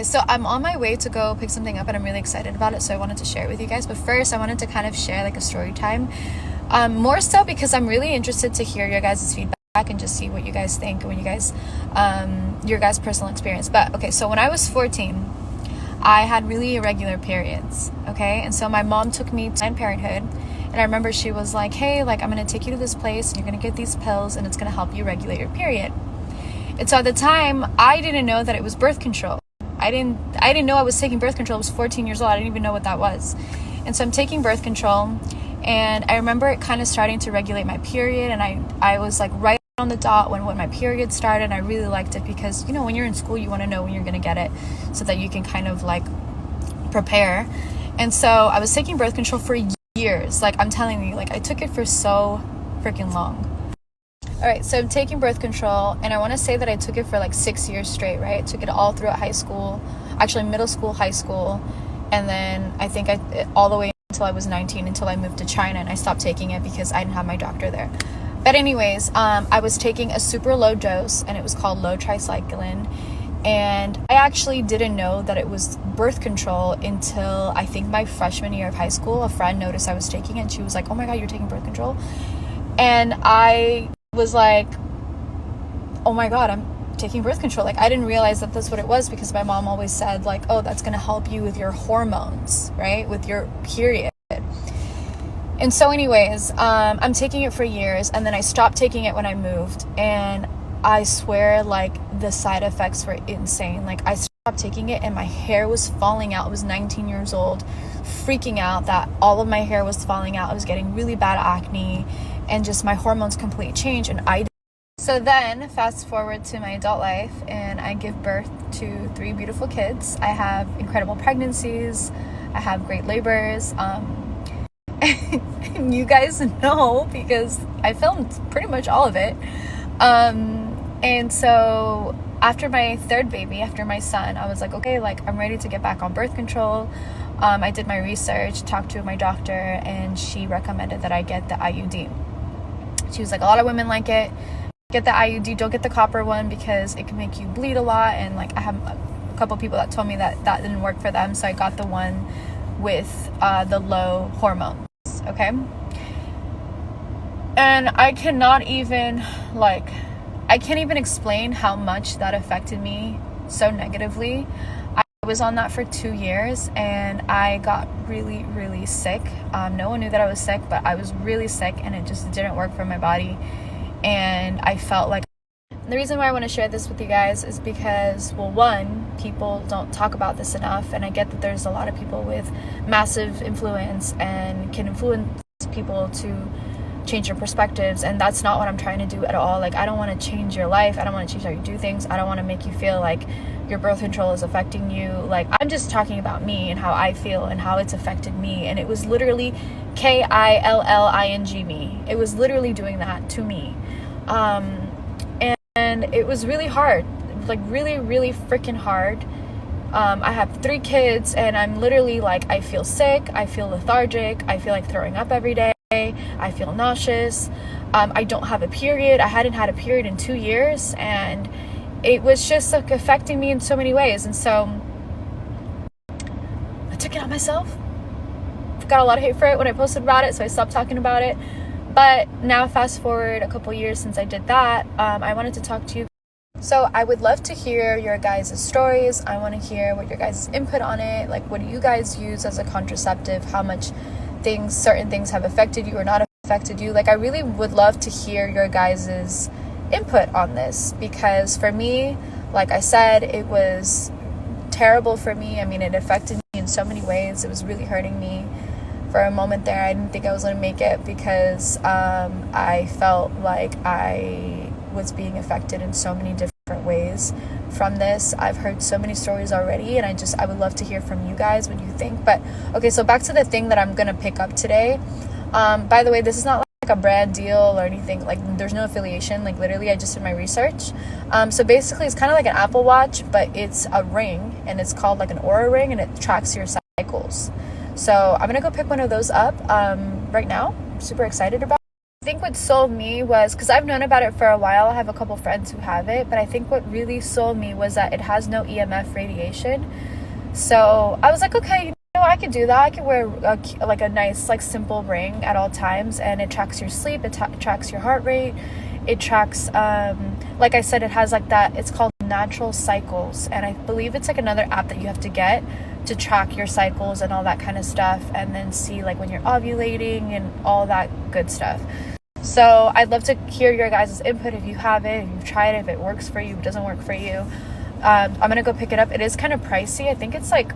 So I'm on my way to go pick something up and I'm really excited about it, so I wanted to share it with you guys. But first I wanted to kind of share like a story time, more so because I'm really interested to hear your guys' feedback and just see what you guys think when you guys your guys' personal experience. But okay, so when I was 14, I had really irregular periods, okay? And so my mom took me to Planned Parenthood, and I remember she was like, hey, like, I'm gonna take you to this place and you're gonna get these pills and it's gonna help you regulate your period. And so at the time I didn't know that it was birth control. I didn't know I was taking birth control. I was 14 years old. I didn't even know what that was. And so I'm taking birth control, and I remember it kind of starting to regulate my period, and I was like right on the dot when my period started. And I really liked it because, you know, when you're in school, you want to know when you're going to get it so that you can kind of like prepare. And so I was taking birth control for years. Like, I'm telling you, like, I took it for so freaking long. All right, so I'm taking birth control, and I want to say that I took it for like 6 years straight, right? I took it all throughout high school, actually middle school, high school, and then I think all the way until I was 19, until I moved to China, and I stopped taking it because I didn't have my doctor there. But anyways, I was taking a super low dose, and it was called low tricycline, and I actually didn't know that it was birth control until I think my freshman year of high school. A friend noticed I was taking it, and she was like, oh my God, you're taking birth control? And I was like, oh my God, I'm taking birth control. Like, I didn't realize that that's what it was, because my mom always said like, oh, that's going to help you with your hormones, right? With your period. And so anyways, I'm taking it for years, and then I stopped taking it when I moved, and I swear, like, the side effects were insane. Like, I stopped taking it and my hair was falling out. I was 19 years old, freaking out that all of my hair was falling out. I was getting really bad acne, and just my hormones completely changed. And so then fast forward to my adult life, and I give birth to 3 beautiful kids. I have incredible pregnancies. I have great labors. And you guys know, because I filmed pretty much all of it. And so after my 3rd baby, after my son, I was like, okay, like, I'm ready to get back on birth control. I did my research, talked to my doctor, and she recommended that I get the IUD. She was like, a lot of women like it. Get the IUD, don't get the copper one, because it can make you bleed a lot. And like, I have a couple people that told me that that didn't work for them. So I got the one with the low hormones, okay? And I cannot even, like, I can't even explain how much that affected me so negatively. I was on that for 2 years, and I got really, really sick. No one knew that I was sick, but I was really sick, and it just didn't work for my body. And I felt like, the reason why I want to share this with you guys is because, well, one, people don't talk about this enough, and I get that there's a lot of people with massive influence and can influence people to change your perspectives, and that's not what I'm trying to do at all. Like, I don't want to change your life. I don't want to change how you do things. I don't want to make you feel like your birth control is affecting you. Like, I'm just talking about me and how I feel and how it's affected me. And it was literally KILLING me. It was literally doing that to me. And it was really hard, like really, really freaking hard. I have 3 kids, and I'm literally like, I feel sick. I feel lethargic. I feel like throwing up every day. I feel nauseous. I don't have a period. I hadn't had a period in 2 years, and it was just like affecting me in so many ways. And so I took it on myself. Got a lot of hate for it when I posted about it, so I stopped talking about it. But now, fast forward a couple years since I did that, I wanted to talk to you. So I would love to hear your guys' stories. I want to hear what your guys' input on it. Like, what do you guys use as a contraceptive? How much certain things have affected you or not affected you? Like, I really would love to hear your guys' input on this, because for me, like I said, it was terrible for me. I mean, it affected me in so many ways. It was really hurting me. For a moment there, I didn't think I was going to make it, because I felt like I was being affected in so many different ways from this. I've heard so many stories already, and I would love to hear from you guys what you think. But okay, so back to the thing that I'm going to pick up today. By the way, this is not like a brand deal or anything. Like, there's no affiliation. Like, literally, I just did my research. So basically, it's kind of like an Apple Watch, but it's a ring, and it's called like an Aura ring, and it tracks your cycles. So I'm going to go pick one of those up right now. I'm super excited about it. I think what sold me was, because I've known about it for a while, I have a couple friends who have it, but I think what really sold me was that it has no EMF radiation. So I was like, okay, you know, I could do that. I could wear like a nice, like, simple ring at all times, and it tracks your sleep, it tracks your heart rate, it tracks, like I said, it has like that, it's called Natural Cycles, and I believe it's like another app that you have to get to track your cycles and all that kind of stuff, and then see like when you're ovulating and all that good stuff. So I'd love to hear your guys' input if you have it, if you've tried it, if it works for you, if it doesn't work for you. I'm gonna go pick it up. It is kind of pricey. I think it's like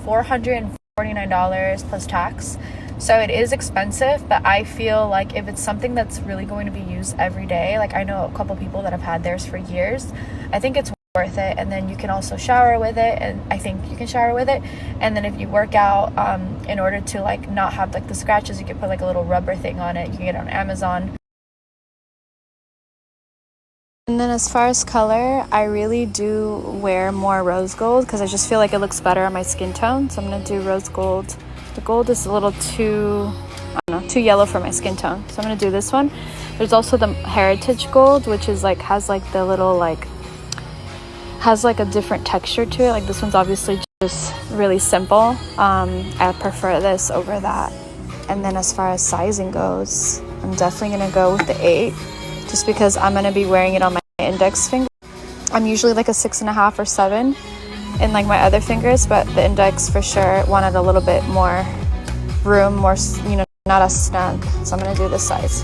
$449 plus tax. So it is expensive, but I feel like if it's something that's really going to be used every day, like I know a couple people that have had theirs for years, I think it's worth it. And then you can also shower with it, and I think you can shower with it. And then if you work out, in order to like not have like the scratches, you can put like a little rubber thing on it. You can get it on Amazon. And then as far as color, I really do wear more rose gold because I just feel like it looks better on my skin tone. So I'm going to do rose gold. The gold is a little too, I don't know, too yellow for my skin tone. So I'm going to do this one. There's also the heritage gold, which is like, has like the little like, has like a different texture to it. Like this one's obviously just really simple. I prefer this over that. And then as far as sizing goes, I'm definitely going to go with the 8. Just because I'm going to be wearing it on my index finger. I'm usually like a 6.5 or 7 in like my other fingers, but the index for sure wanted a little bit more room, more, you know, not as snug. So I'm going to do this size.